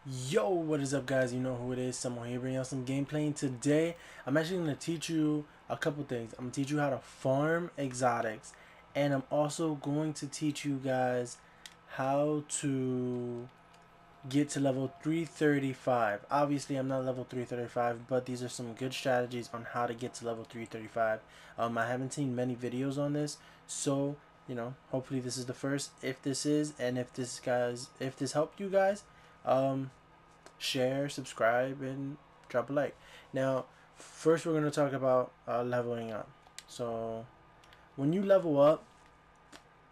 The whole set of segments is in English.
Yo, what is up, guys? You know who it is. Someone here bringing out some gameplay. And today, I'm actually going to teach you a couple things. I'm going to teach you how to farm exotics, and I'm also going to teach you guys how to get to level 335. Obviously, I'm not level 335, but these are some good strategies on how to get to level 335. I haven't seen many videos on this, so hopefully this is the first. If this is, and if this helped you guys, um, share, subscribe, and drop a like. Now, first we're going to talk about leveling up. So, when you level up,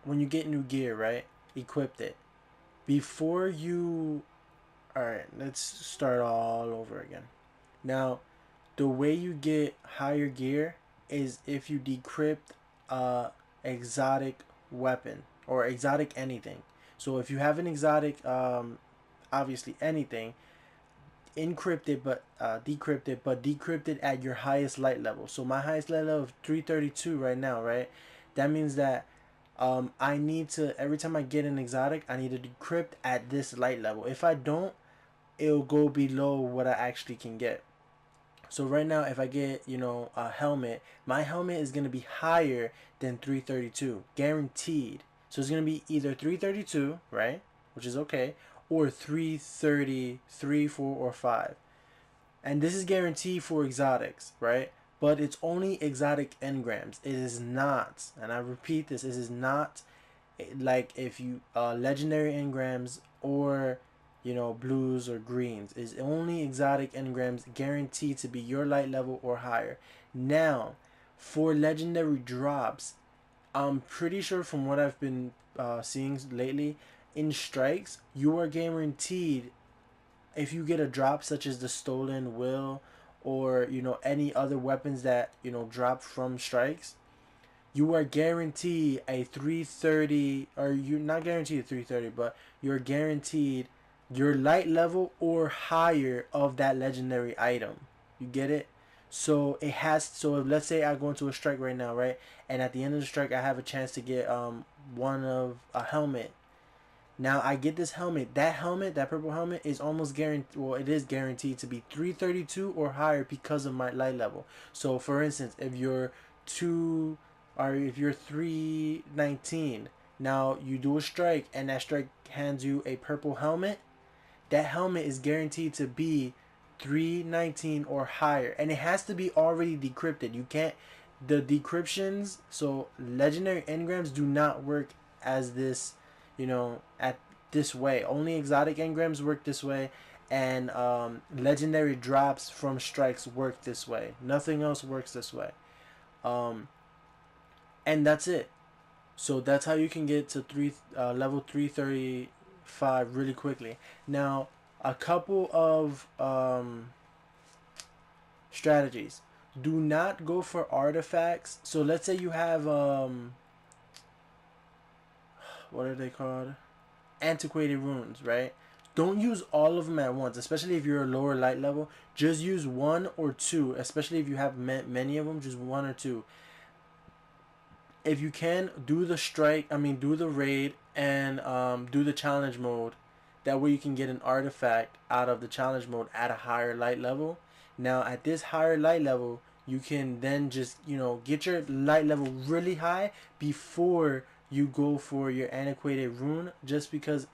when you get new gear, right? Equip it. Before you. Alright, let's start all over again. Now, the way you get higher gear is if you decrypt a exotic weapon or exotic anything. So if you have an exotic, obviously anything, encrypt it but decrypt it, but decrypt it at your highest light level. So my highest light level of 332 right now, right? That means that I need to, every time I get an exotic, I need to decrypt at this light level. If I don't, it'll go below what I actually can get. So right now, if I get, a helmet, my helmet is going to be higher than 332, guaranteed. So it's going to be either 332, right, which is okay, or 333, 4, or 5. And this is guaranteed for exotics, right? But it's only exotic engrams. It is not, and I repeat this, it is not like if you legendary engrams or blues or greens. Is only exotic engrams guaranteed to be your light level or higher. Now, for legendary drops, I'm pretty sure from what I've been seeing lately, in strikes you are guaranteed, if you get a drop such as the stolen will or any other weapons that drop from strikes, you are guaranteed a 330, or you're not guaranteed a 330, but you're guaranteed your light level or higher of that legendary item. You get it? So it has, so if, let's say I go into a strike right now, right? And at the end of the strike I have a chance to get one of a helmet. Now I get this helmet. That helmet, that purple helmet, is almost guaranteed. Well, it is guaranteed to be 332 or higher because of my light level. So, for instance, if you're two, or if you're 319, now you do a strike, and that strike hands you a purple helmet. That helmet is guaranteed to be 319 or higher, and it has to be already decrypted. You can't. The decryptions, so legendary engrams do not work as this, at this way. Only exotic engrams work this way, and legendary drops from strikes work this way. Nothing else works this way. Um, and that's it. So that's how you can get to level 335 really quickly. Now, a couple of strategies. Do not go for artifacts. So let's say you have what are they called? Antiquated runes, right? Don't use all of them at once, especially if you're a lower light level. Just use one or two, especially if you have many of them. Just one or two. If you can, do the strike. I mean, do the raid and do the challenge mode. That way you can get an artifact out of the challenge mode at a higher light level. Now at this higher light level, you can then just get your light level really high before you go for your antiquated rune. Just because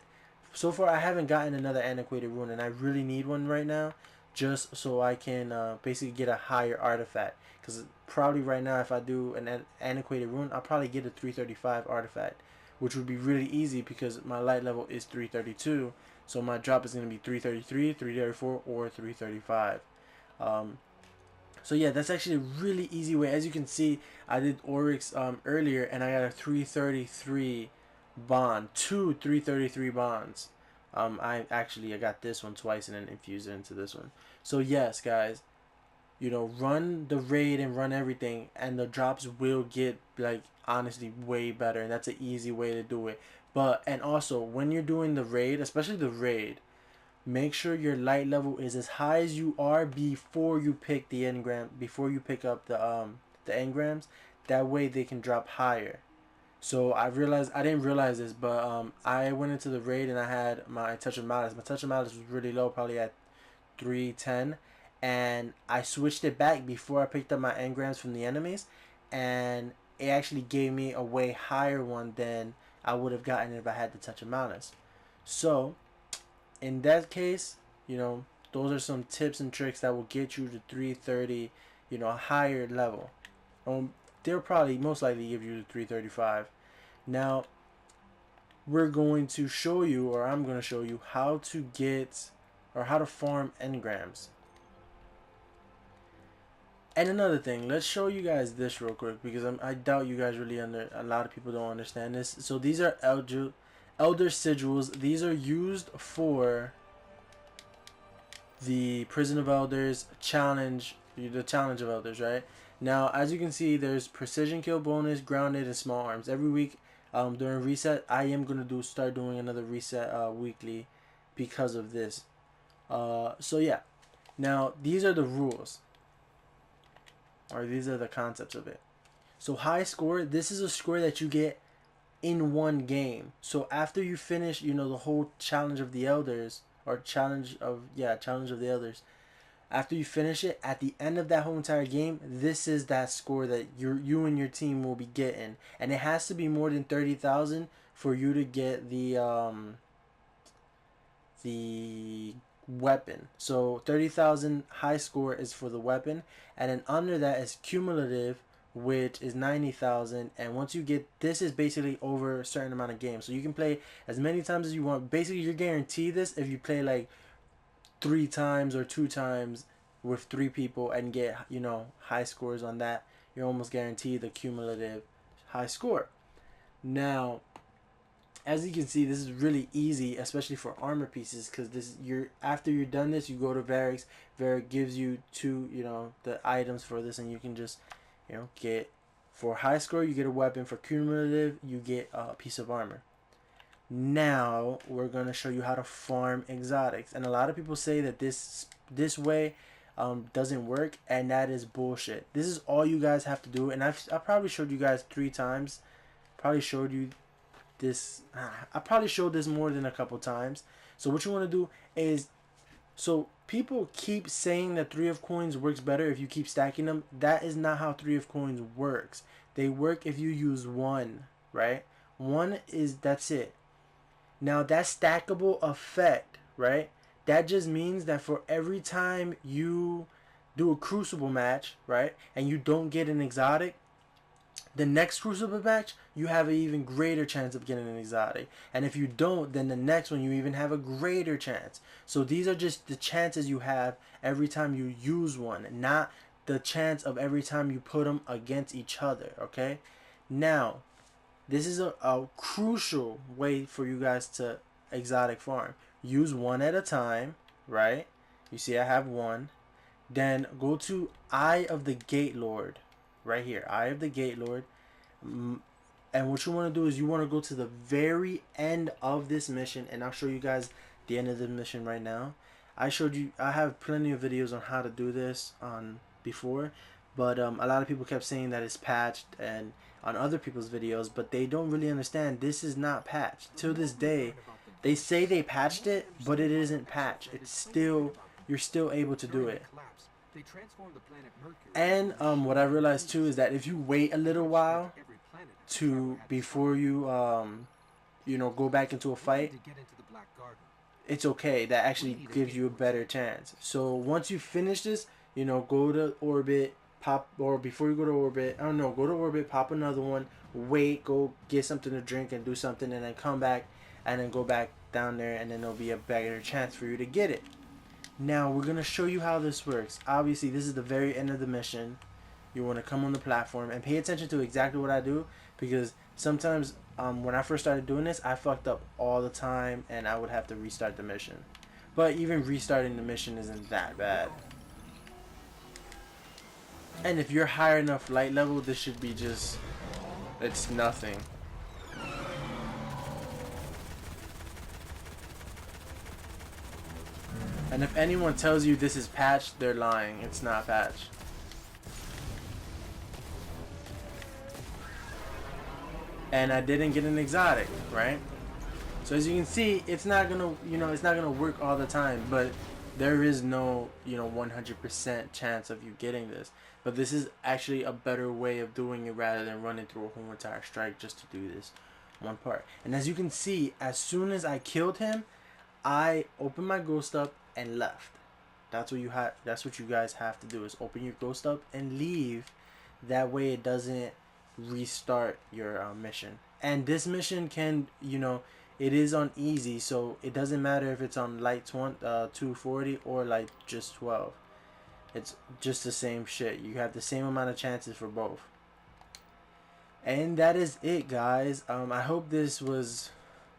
so far I haven't gotten another antiquated rune, and I really need one right now, just so I can basically get a higher artifact. Because probably right now, if I do an antiquated rune, I'll probably get a 335 artifact, which would be really easy because my light level is 332. So my drop is going to be 333, 334, or 335. Um, so yeah, that's actually a really easy way. As you can see, I did Oryx earlier, and I got a 333 bond, two 333 bonds. I got this one twice and then infused it into this one. So yes, guys, run the raid and run everything, and the drops will get, like, honestly way better, and that's an easy way to do it. But, and also, when you're doing the raid, especially the raid, make sure your light level is as high as you are before you pick the engram, before you pick up the engrams. That way they can drop higher. So I didn't realize this, but I went into the raid and I had my Touch of Malice. My Touch of Malice was really low, probably at 310, and I switched it back before I picked up my engrams from the enemies, and it actually gave me a way higher one than I would have gotten if I had the Touch of Malice. So in that case, those are some tips and tricks that will get you to 330, a higher level. They'll probably most likely give you to 335. Now we're going to show you, or I'm going to show you how to get or how to farm engrams. And another thing, let's show you guys this real quick, because I doubt you guys really a lot of people don't understand this. So these are elder sigils. These are used for the Prison of Elders challenge, the challenge of elders, right? Now, as you can see, there's precision kill bonus, grounded, and small arms. Every week during reset, I am going to start doing another reset weekly because of this. So yeah, now these are the rules, or these are the concepts of it. So high score, this is a score that you get in one game. So after you finish, the whole challenge of the elders, or challenge of the elders, after you finish it, at the end of that whole entire game, this is that score that you and your team will be getting, and it has to be more than 30,000 for you to get the weapon. So 30,000 high score is for the weapon, and then under that is cumulative, which is 90,000. And once you get this, is basically over a certain amount of games, so you can play as many times as you want. Basically, you're guaranteed this if you play like 3 times or 2 times with 3 people and get high scores on that. You're almost guaranteed the cumulative high score. Now, as you can see, this is really easy, especially for armor pieces, because after you're done this, you go to Variks. Variks gives you 2 the items for this, and you can just get, for high score you get a weapon, for cumulative you get a piece of armor. Now we're going to show you how to farm exotics, and a lot of people say that this way doesn't work, and that is bullshit. This is all you guys have to do, and I probably showed you guys 3 times. Probably showed you this. I probably showed this more than a couple times. So what you want to do is, so people keep saying that 3 of coins works better if you keep stacking them. That is not how 3 of coins works. They work if you use 1, right? 1 is, that's it. Now that stackable effect, right? That just means that for every time you do a crucible match, right, and you don't get an exotic, the next crucible match you have an even greater chance of getting an exotic, and if you don't, then the next one you even have a greater chance. So these are just the chances you have every time you use one, not the chance of every time you put them against each other. Okay, now this is a crucial way for you guys to exotic farm. Use 1 at a time, right? You see I have 1. Then go to Eye of the Gate Lord, right here, Eye of the Gate Lord. And what you want to do is you want to go to the very end of this mission, and I'll show you guys the end of the mission right now. I have plenty of videos on how to do this on before, but a lot of people kept saying that it's patched and on other people's videos, but they don't really understand this is not patched. Till this day, they say they patched it, but it isn't patched. It's still, you're still able to do it. And what I realized too is that if you wait a little while before you go back into a fight, it's okay. That actually gives you a better chance. So once you finish this, go to orbit, pop, or before you go to orbit, I don't know, go to orbit, pop another one, wait, go get something to drink and do something, and then come back and then go back down there, and then there'll be a better chance for you to get it. Now we're gonna show you how this works. Obviously this is the very end of the mission. You want to come on the platform and pay attention to exactly what I do, because sometimes when I first started doing this, I fucked up all the time and I would have to restart the mission. But even restarting the mission isn't that bad. And if you're higher enough light level, this should be just, it's nothing. And if anyone tells you this is patched, they're lying. It's not patched. and I didn't get an exotic, right? So as you can see, it's not gonna, it's not gonna work all the time, but there is no, 100% chance of you getting this. But this is actually a better way of doing it rather than running through a whole entire strike just to do this one part. And as you can see, as soon as I killed him, I opened my ghost up and left. That's what you have. That's what you guys have to do, is open your ghost up and leave. That way it doesn't restart your mission. And this mission can, it is on easy, so it doesn't matter if it's on light 240 or like just 12. It's just the same shit. You have the same amount of chances for both. And that is it, guys. I hope this was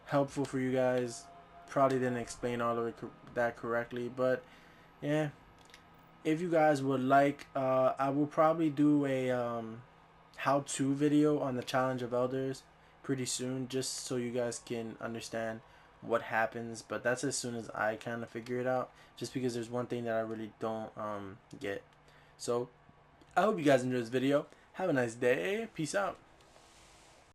helpful for you guys. Probably didn't explain all of that correctly, but yeah. If you guys would like, I will probably do a how-to video on the Challenge of Elders pretty soon, just so you guys can understand what happens. But that's as soon as I kind of figure it out, just because there's one thing that I really don't get. So I hope you guys enjoyed this video. Have a nice day. Peace out.